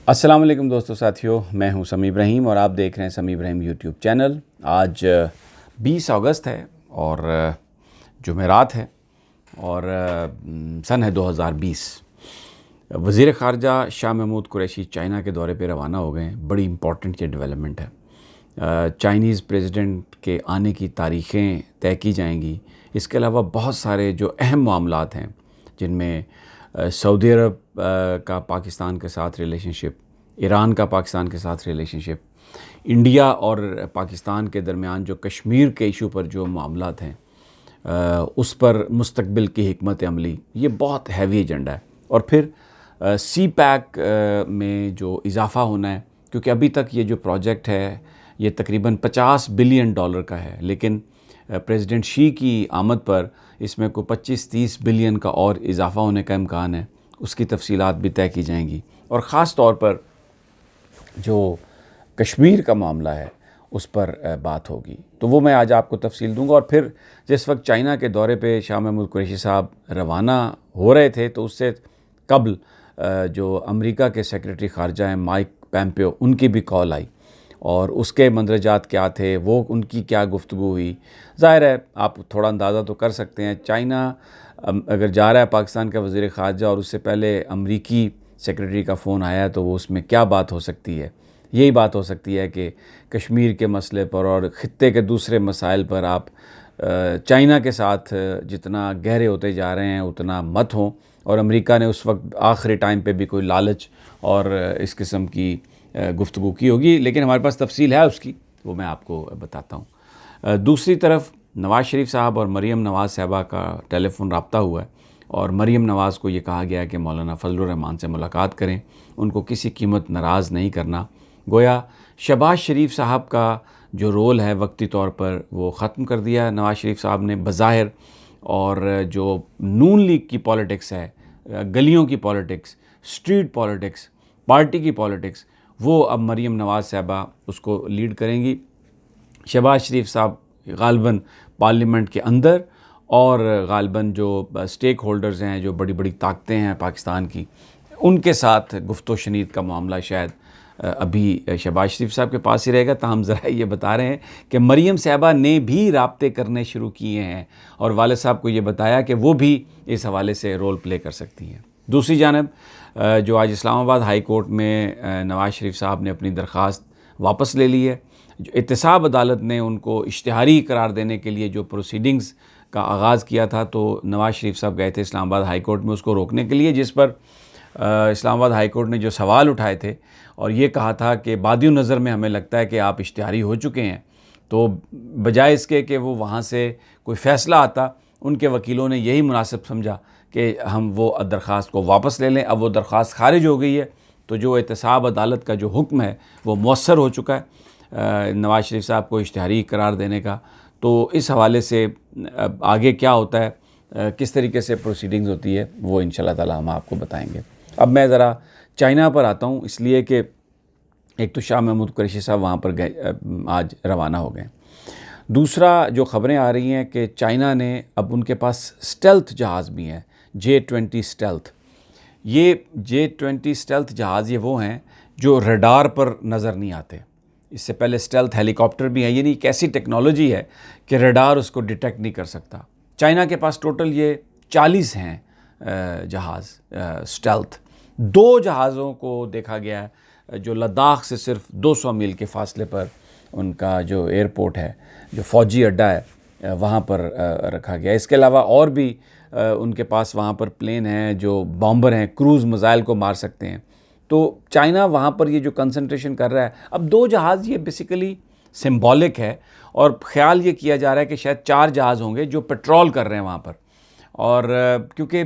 अस्सलाम वालेकुम दोस्तों साथियों, मैं हूं समी इब्राहिम और आप देख रहे हैं समी इब्राहिम यूट्यूब चैनल। आज 20 अगस्त है और जुमेरात है और सन है 2020। वज़ीर ख़ारजा शाह महमूद कुरैशी चाइना के दौरे पे रवाना हो गए हैं। बड़ी इम्पॉर्टेंट ये डेवलपमेंट है। चाइनीज़ प्रेसिडेंट के आने की तारीख़ें तय की जाएंगी। इसके अलावा बहुत सारे जो अहम मामलात हैं जिनमें सऊदी अरब का पाकिस्तान के साथ रिलेशनशिप, ईरान का पाकिस्तान के साथ रिलेशनशिप, इंडिया और पाकिस्तान के दरमियान जो कश्मीर के इशू पर जो मामलात हैं उस पर मुस्तकबिल की हिकमत अमली, ये बहुत हैवी एजेंडा है। और फिर सी पैक में जो इजाफ़ा होना है, क्योंकि अभी तक ये जो प्रोजेक्ट है ये तकरीबन $50 बिलियन का है, लेकिन प्रेसिडेंट शी की आमद पर इसमें को 25-30 बिलियन का और इजाफ़ा होने का इम्कान है। उसकी तफसीलात भी तय की जाएंगी और ख़ास तौर पर जो कश्मीर का मामला है उस पर बात होगी। तो वो मैं आज आपको तफसील दूंगा। और फिर जिस वक्त चाइना के दौरे पे शाह महमूद कुरैशी साहब रवाना हो रहे थे तो उससे कबल जो अमेरिका के सेक्रेटरी ख़ारजा हैं माइक पोम्पियो, उनकी भी कॉल आई और उसके मंदरजात क्या थे, वो उनकी क्या गुफ्तगू हुई। ज़ाहिर है आप थोड़ा अंदाज़ा तो कर सकते हैं, चाइना अगर जा रहा है पाकिस्तान का वज़ीर ख़ारजा और उससे पहले अमरीकी सेक्रेटरी का फ़ोन आया तो वो उसमें क्या बात हो सकती है। यही बात हो सकती है कि कश्मीर के मसले पर और ख़ित्ते के दूसरे मसाइल पर आप चाइना के साथ जितना गहरे होते जा रहे हैं उतना मत हों। और अमेरिका ने उस वक्त आखिरी टाइम पे भी कोई लालच और इस किस्म की गुफ्तगू की होगी, लेकिन हमारे पास तफसील है उसकी, वो मैं आपको बताता हूँ। दूसरी तरफ नवाज़ शरीफ साहब और मरीम नवाज़ साहबा का टेलीफ़ोन रब्ता हुआ है और मरीम नवाज़ को ये कहा गया है कि मौलाना फजलुर रहमान से मुलाकात करें, उनको किसी कीमत नाराज़ नहीं करना। गोया शहबाज शरीफ साहब का जो रोल है वक्ती तौर पर वो ख़त्म कर दिया नवाज़ शरीफ साहब ने बज़ाहिर। और जो नून लीग की पॉलिटिक्स है, गलियों की पॉलिटिक्स, स्ट्रीट पॉलिटिक्स, पार्टी की पॉलिटिक्स, वो अब मरीम नवाज़ साहबा उसको लीड करेंगी। शहबाज शरीफ साहब ग़ालिबन पार्लियामेंट के अंदर और ग़ालिबन जो स्टेक होल्डर्स हैं, जो बड़ी बड़ी ताकतें हैं पाकिस्तान की, उनके साथ गुफ्तो शनीद का मामला शायद अभी शहबाज शरीफ साहब के पास ही रहेगा। ताहम ज़रा ये बता रहे हैं कि मरीम साहबा ने भी राब्ते करने शुरू किए हैं और वाले साहब को ये बताया कि वो भी इस हवाले से रोल प्ले कर सकती हैं। दूसरी जानब जो आज इस्लामाबाद हाई कोर्ट में नवाज़ शरीफ साहब ने अपनी दरख्वास्त वापस ले ली है। जो एहतसाब अदालत ने उनको इश्तिहारी करार देने के लिए जो प्रोसीडिंग्स का आगाज़ किया था, तो नवाज़ शरीफ साहब गए थे इस्लामाबाद हाई कोर्ट में उसको रोकने के लिए, जिस पर इस्लामाबाद हाई कोर्ट ने जो सवाल उठाए थे और ये कहा था कि बादियो नज़र में हमें लगता है कि आप इश्तिहारी हो चुके हैं, तो बजाय इसके कि वो वहाँ से कोई फ़ैसला आता, उनके वकीलों ने यही मुनासिब समझा कि हम वो दरख्वास्त को वापस ले लें। अब वो दरख्वास्त खारिज हो गई है तो जो एहतसाब अदालत का जो हुक्म है वो मौसर हो चुका है नवाज़ शरीफ साहब को इश्तिहारी करार देने का। तो इस हवाले से आगे क्या होता है, किस तरीके से प्रोसीडिंग्स होती है, वो इंशाल्लाह ताला हम आपको बताएंगे। अब मैं ज़रा चाइना पर आता हूँ, इसलिए कि एक तो शाह महमूद कुरैशी साहब वहाँ पर गए, आज रवाना हो गए। दूसरा जो ख़बरें आ रही हैं कि चाइना ने अब उनके पास स्टेल्थ जहाज़ भी हैं, J-20 स्टेल्थ। ये J-20 स्टेल्थ जहाज़ ये वो हैं जो रडार पर नज़र नहीं आते। इससे पहले स्टेल्थ हेलीकॉप्टर भी है, यानी एक ऐसी टेक्नोलॉजी है कि रडार उसको डिटेक्ट नहीं कर सकता। चाइना के पास टोटल ये 40 हैं जहाज़ स्टेल्थ। 2 जहाज़ों को देखा गया है जो लद्दाख से सिर्फ 200 मील के फासले पर उनका जो एयरपोर्ट है, जो फ़ौजी अड्डा है, वहाँ पर रखा गया। इसके अलावा और भी उनके पास वहाँ पर प्लेन हैं जो बॉम्बर हैं, क्रूज़ मिसाइल को मार सकते हैं। तो चाइना वहाँ पर ये जो कंसंट्रेशन कर रहा है, अब 2 जहाज़ ये बेसिकली सिंबॉलिक है और ख़्याल ये किया जा रहा है कि शायद 4 जहाज़ होंगे जो पेट्रोल कर रहे हैं वहाँ पर। और क्योंकि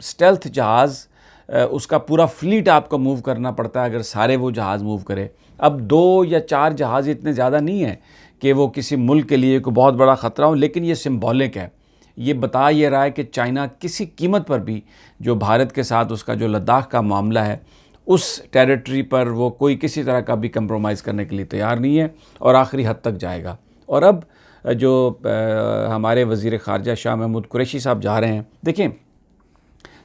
स्टेल्थ जहाज़ उसका पूरा फ्लीट आपको मूव करना पड़ता है अगर सारे वो जहाज़ मूव करे। अब 2 या 4 जहाज़ इतने ज़्यादा नहीं है कि वो किसी मुल्क के लिए कोई बहुत बड़ा ख़तरा हो, लेकिन ये सिंबॉलिक है। ये बता ये रहा है कि चाइना किसी कीमत पर भी जो भारत के साथ उसका जो लद्दाख का मामला है, उस टेरिटरी पर वो कोई किसी तरह का भी कंप्रोमाइज़ करने के लिए तैयार नहीं है और आखिरी हद तक जाएगा। और अब जो हमारे वज़ीर ख़ारजा शाह महमूद कुरैशी साहब जा रहे हैं, देखें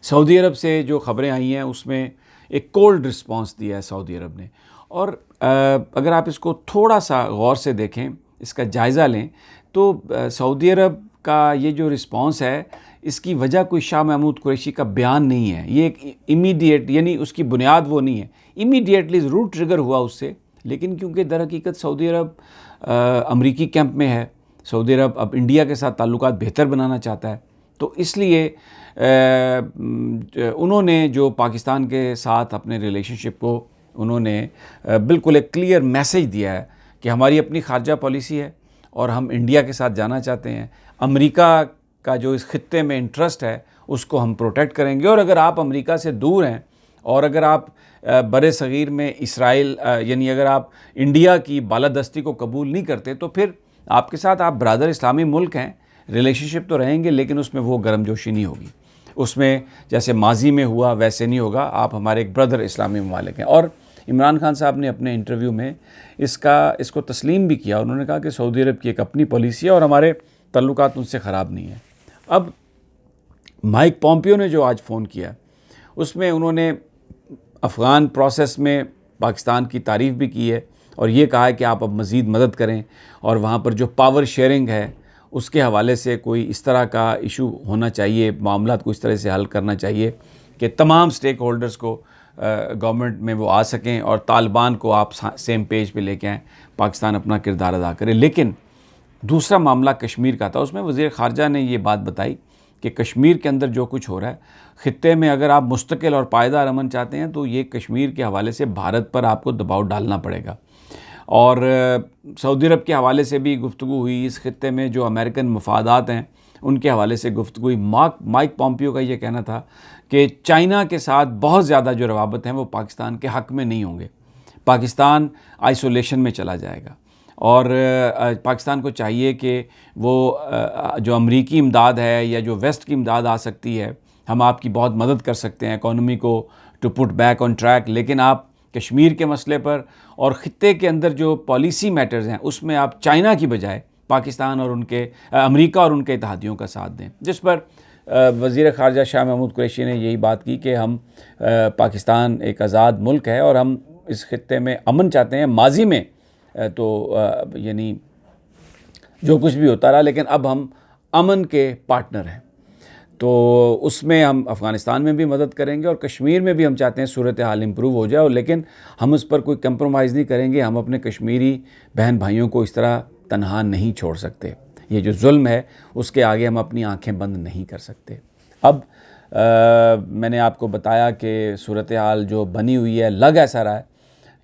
सऊदी अरब से जो ख़बरें आई हैं उसमें एक कोल्ड रिस्पांस दिया है सऊदी अरब ने। और अगर आप इसको थोड़ा सा गौर से देखें, इसका जायज़ा लें, तो सऊदी अरब का ये जो रिस्पांस है, इसकी वजह कोई शाह महमूद कुरैशी का बयान नहीं है। ये एक इमीडिएट, यानी उसकी बुनियाद वो नहीं है, इमीडिएटली ज़रूर ट्रिगर हुआ उससे, लेकिन क्योंकि दर हकीकत सऊदी अरब अमरीकी कैंप में है, सऊदी अरब अब इंडिया के साथ ताल्लुकात बेहतर बनाना चाहता है, तो इसलिए उन्होंने जो पाकिस्तान के साथ अपने रिलेशनशिप को उन्होंने बिल्कुल एक क्लियर मैसेज दिया है कि हमारी अपनी खारजा पॉलिसी है और हम इंडिया के साथ जाना चाहते हैं। अमेरिका का जो इस खित्ते में इंटरेस्ट है उसको हम प्रोटेक्ट करेंगे, और अगर आप अमेरिका से दूर हैं और अगर आप बड़े सग़ीर में इसराइल, यानी अगर आप इंडिया की बालादस्ती को कबूल नहीं करते, तो फिर आपके साथ आप ब्रादर इस्लामी मुल्क हैं, रिलेशनशिप तो रहेंगे लेकिन उसमें वो गर्मजोशी नहीं होगी, उसमें जैसे माजी में हुआ वैसे नहीं होगा। आप हमारे एक ब्रदर इस्लामी ममालिक हैं। और इमरान खान साहब ने अपने इंटरव्यू में इसको तस्लीम भी किया। उन्होंने कहा कि सऊदी अरब की एक अपनी पॉलिसी है और हमारे तल्लुकात उनसे ख़राब नहीं है। अब माइक पॉम्पियो ने जो आज फ़ोन किया, उसमें उन्होंने अफ़गान प्रोसेस में पाकिस्तान की तारीफ़ भी की है और ये कहा है कि आप अब मज़ीद मदद करें, और वहाँ पर जो पावर शेयरिंग है उसके हवाले से कोई इस तरह का इशू होना चाहिए, मामलात को इस तरह से हल करना चाहिए कि तमाम स्टेक होल्डर्स को गवर्नमेंट में वो आ सकें और तालिबान को आप सेम पेज पे लेके आएँ, पाकिस्तान अपना किरदार अदा करे। लेकिन दूसरा मामला कश्मीर का था, उसमें वज़ीर ख़ारजा ने ये बात बताई कि कश्मीर के अंदर जो कुछ हो रहा है, ख़ित्ते में अगर आप मुस्तकिल और पायदार अमन चाहते हैं तो ये कश्मीर के हवाले से भारत पर आपको दबाव डालना पड़ेगा। और सऊदी अरब के हवाले से भी गुफ्तगू हुई, इस खित्ते में जो अमेरिकन मफादात हैं उनके हवाले से गुफ्तगू हुई। माइक पॉम्पियो का ये कहना था कि चाइना के साथ बहुत ज़्यादा जो रवाबत हैं वो पाकिस्तान के हक़ में नहीं होंगे, पाकिस्तान आइसोलेशन में चला जाएगा, और पाकिस्तान को चाहिए कि वो जो अमरीकी इमदाद है या जो वेस्ट की इमदाद आ सकती है, हम आपकी बहुत मदद कर सकते हैं इकॉनमी को to put back on track, लेकिन आप कश्मीर के मसले पर और ख़ित्ते के अंदर जो पॉलिसी मैटर्स हैं उसमें आप चाइना की बजाय पाकिस्तान और अमेरिका और उनके इत्तेहादियों का साथ दें। जिस पर वज़ीर ख़ारजा शाह महमूद कुरैशी ने यही बात की कि हम पाकिस्तान एक आज़ाद मुल्क है और हम इस खित्ते में अमन चाहते हैं। माजी में तो यानी जो कुछ भी होता रहा, लेकिन अब हम अमन के पार्टनर हैं, तो उसमें हम अफ़गानिस्तान में भी मदद करेंगे और कश्मीर में भी हम चाहते हैं सूरत हाल इम्प्रूव हो जाए, और लेकिन हम उस पर कोई कंप्रोमाइज़ नहीं करेंगे। हम अपने कश्मीरी बहन भाइयों को इस तरह तनहा नहीं छोड़ सकते। ये जो जुल्म है उसके आगे हम अपनी आंखें बंद नहीं कर सकते। अब मैंने आपको बताया कि सूरत हाल जो बनी हुई है, लग ऐसा रहा है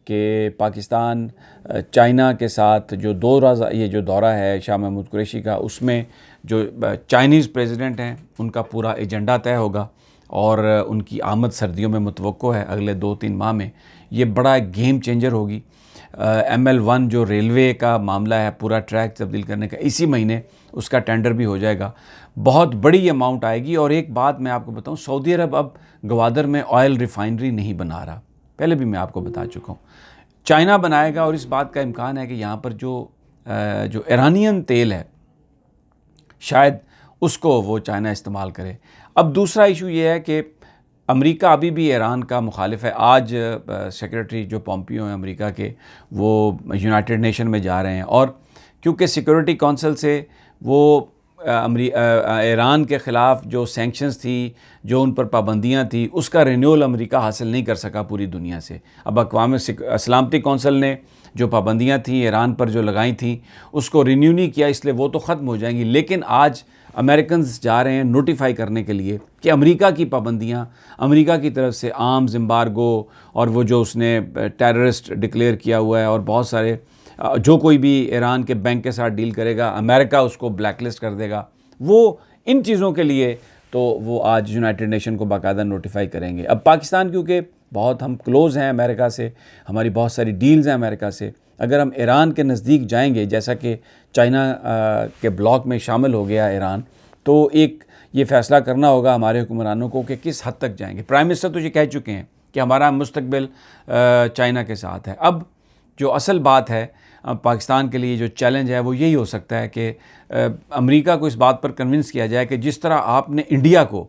कि पाकिस्तान चाइना के साथ जो ये जो दौरा है शाह महमूद कुरैशी का, उसमें जो चाइनीज़ प्रेसिडेंट हैं उनका पूरा एजेंडा तय होगा और उनकी आमद सर्दियों में मुतवक्को है अगले 2-3 माह में। ये बड़ा गेम चेंजर होगी। ML1 जो रेलवे का मामला है, पूरा ट्रैक तब्दील करने का, इसी महीने उसका टेंडर भी हो जाएगा। बहुत बड़ी अमाउंट आएगी। और एक बात मैं आपको बताऊं, सऊदी अरब अब गवादर में ऑयल रिफाइनरी नहीं बना रहा, पहले भी मैं आपको बता चुका हूँ, चाइना बनाएगा। और इस बात का इम्कान है कि यहाँ पर जो ईरानियन तेल है शायद उसको वो चाइना इस्तेमाल करे। अब दूसरा इशू ये है कि अमेरिका अभी भी ईरान का मुखालिफ है। आज सेक्रेटरी जो पॉम्पियो हैं अमेरिका के, वो यूनाइटेड नेशन में जा रहे हैं, और क्योंकि सिक्योरिटी काउंसिल से वो ईरान के ख़िलाफ़ जो सैंक्शंस थी, जो उन पर पाबंदियाँ थी, उसका रिन्यूअल अमेरिका हासिल नहीं कर सका पूरी दुनिया से। अब अक़वाम सलामती कौंसिल ने जो पाबंदियाँ थी ईरान पर जो लगाई थी उसको रिन्यू नहीं किया, इसलिए वो तो ख़त्म हो जाएंगी। लेकिन आज अमेरिकन्स जा रहे हैं नोटिफाई करने के लिए कि अमेरिका की पाबंदियाँ, अमेरिका की तरफ से आर्म्स एम्बार्गो, और वो जो उसने टेररिस्ट डिक्लेयर किया हुआ है, और बहुत सारे जो कोई भी ईरान के बैंक के साथ डील करेगा अमेरिका उसको ब्लैकलिस्ट कर देगा। वो इन चीज़ों के लिए तो वो आज यूनाइटेड नेशन को बाकायदा नोटिफाई करेंगे। अब पाकिस्तान क्योंकि बहुत हम क्लोज़ हैं अमेरिका से, हमारी बहुत सारी डील्स हैं अमेरिका से, अगर हम ईरान के नज़दीक जाएंगे, जैसा कि चाइना के ब्लॉक में शामिल हो गया ईरान, तो एक ये फ़ैसला करना होगा हमारे हुक्मरानों को कि किस हद तक जाएंगे। प्राइम मिनिस्टर तो ये कह चुके हैं कि हमारा मुस्तकबिल चाइना के साथ है। अब जो असल बात है पाकिस्तान के लिए जो चैलेंज है वो यही हो सकता है कि अमेरिका को इस बात पर कन्विंस किया जाए कि जिस तरह आपने इंडिया को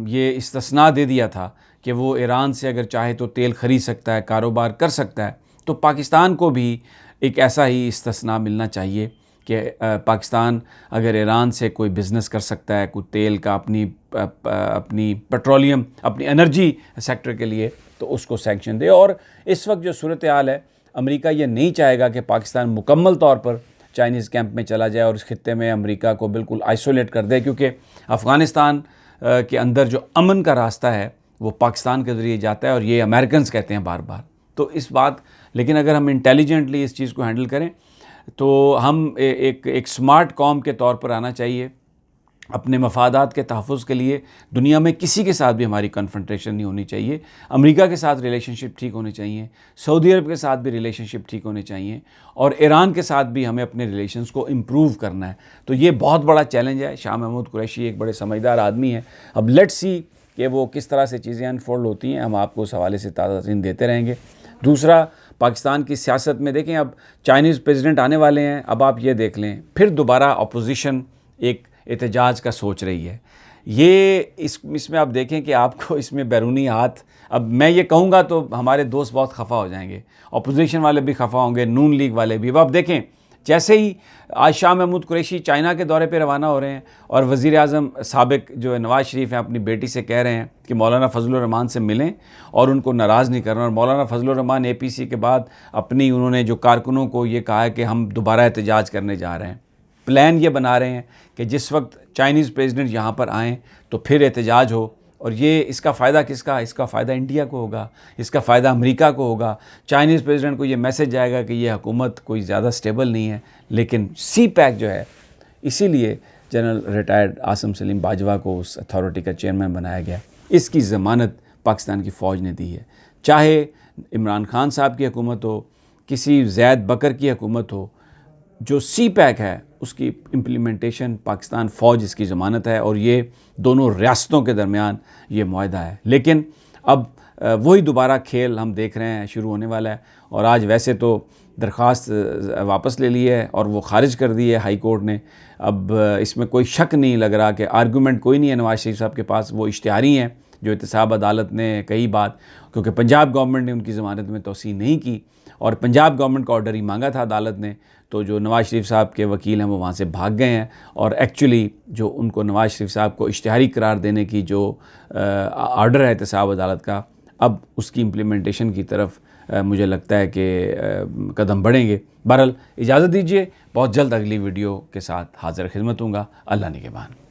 ये इस्तिस्ना दे दिया था कि वो ईरान से अगर चाहे तो तेल ख़रीद सकता है, कारोबार कर सकता है, तो पाकिस्तान को भी एक ऐसा ही इस्तिस्ना मिलना चाहिए कि पाकिस्तान अगर ईरान से कोई बिज़नेस कर सकता है, कोई तेल का, अपनी पेट्रोलियम, अपनी एनर्जी सेक्टर के लिए, तो उसको सैंक्शन दे। और इस वक्त जो सूरत हाल है, अमेरिका ये नहीं चाहेगा कि पाकिस्तान मुकम्मल तौर पर चाइनीज़ कैंप में चला जाए और इस खित्ते में अमेरिका को बिल्कुल आइसोलेट कर दे, क्योंकि अफ़गानिस्तान के अंदर जो अमन का रास्ता है वो पाकिस्तान के ज़रिए जाता है, और ये अमेरिकन्स कहते हैं बार बार। तो इस बात, लेकिन अगर हम इंटेलिजेंटली इस चीज़ को हैंडल करें तो हम एक स्मार्ट कौम के तौर पर आना चाहिए। अपने मफादात के तहफ़्फ़ुज़ के लिए दुनिया में किसी के साथ भी हमारी कन्फ्रंटेशन नहीं होनी चाहिए। अमेरिका के साथ रिलेशनशिप ठीक होने चाहिए, सऊदी अरब के साथ भी रिलेशनशिप ठीक होने चाहिए, और ईरान के साथ भी हमें अपने रिलेशंस को इम्प्रूव करना है। तो ये बहुत बड़ा चैलेंज है। शाह महमूद कुरैशी एक बड़े समझदार आदमी हैं। अब लेट्स सी कि वो किस तरह से चीज़ें अनफोल्ड होती हैं। हम आपको उस हवाले से ताज़ा देते रहेंगे। दूसरा, पाकिस्तान की सियासत में देखें, अब चाइनीज़ प्रेसिडेंट आने वाले हैं। अब आप ये देख लें, फिर दोबारा अपोजिशन एक एहतजाज का सोच रही है। ये इसमें आप देखें कि आपको इसमें बैरूनी हाथ, अब मैं ये कहूँगा तो हमारे दोस्त बहुत खफा हो जाएंगे, अपोजिशन वाले भी खफा होंगे, नून लीग वाले भी। अब आप देखें, जैसे ही आज शाह महमूद कुरैशी चाइना के दौरे पे रवाना हो रहे हैं और वज़ीर आज़म साबिक जो नवाज़ शरीफ हैं अपनी बेटी से कह रहे हैं कि मौलाना फजलुर रहमान से मिलें और उनको नाराज़ नहीं करना। और मौलाना फजलुर रहमान APC के बाद अपनी उन्होंने जो कारकुनों को ये कहा है कि हम दोबारा एहतजाज करने जा रहे हैं। प्लान ये बना रहे हैं कि जिस वक्त चाइनीज़ प्रेसिडेंट यहाँ पर आएँ तो फिर एहतजाज हो। और ये इसका फ़ायदा किसका? इसका फ़ायदा इंडिया को होगा, इसका फ़ायदा अमेरिका को होगा। चाइनीज़ प्रेसिडेंट को ये मैसेज जाएगा कि ये हुकूमत कोई ज़्यादा स्टेबल नहीं है। लेकिन CPEC जो है, इसीलिए जनरल रिटायर्ड आसिम सलीम बाजवा को उस अथॉरिटी का चेयरमैन बनाया गया। इसकी ज़मानत पाकिस्तान की फ़ौज ने दी है। चाहे इमरान खान साहब की हुकूमत हो, किसी ज़ैद बकर की हुकूमत हो, जो CPEC है उसकी इम्प्लीमेंटेशन पाकिस्तान फ़ौज इसकी ज़मानत है, और ये दोनों रियासतों के दरमियान ये मुआहदा है। लेकिन अब वही दोबारा खेल हम देख रहे हैं शुरू होने वाला है। और आज वैसे तो दरख्वास्त वापस ले ली है और वो ख़ारिज कर दी है हाई कोर्ट ने। अब इसमें कोई शक नहीं लग रहा कि आर्गूमेंट कोई नहीं है नवाज़ शरीफ साहब के पास, वो इश्तिहारी हैं जो एहतसाब अदालत ने कही बात, क्योंकि पंजाब गवर्नमेंट ने उनकी ज़मानत में तोसी नहीं की और पंजाब गवर्नमेंट का ऑर्डर ही मांगा था अदालत ने। तो जो नवाज़ शरीफ साहब के वकील हैं वो वहाँ से भाग गए हैं, और एक्चुअली जो उनको नवाज़ शरीफ साहब को इश्तिहारी करार देने की जो ऑर्डर है एहतसाब अदालत का, अब उसकी इम्प्लीमेंटेशन की तरफ मुझे लगता है कि कदम बढ़ेंगे। बहरहाल इजाज़त दीजिए, बहुत जल्द अगली वीडियो के साथ हाज़िर खिदमत हूँगा। अल्लाह निगहबान।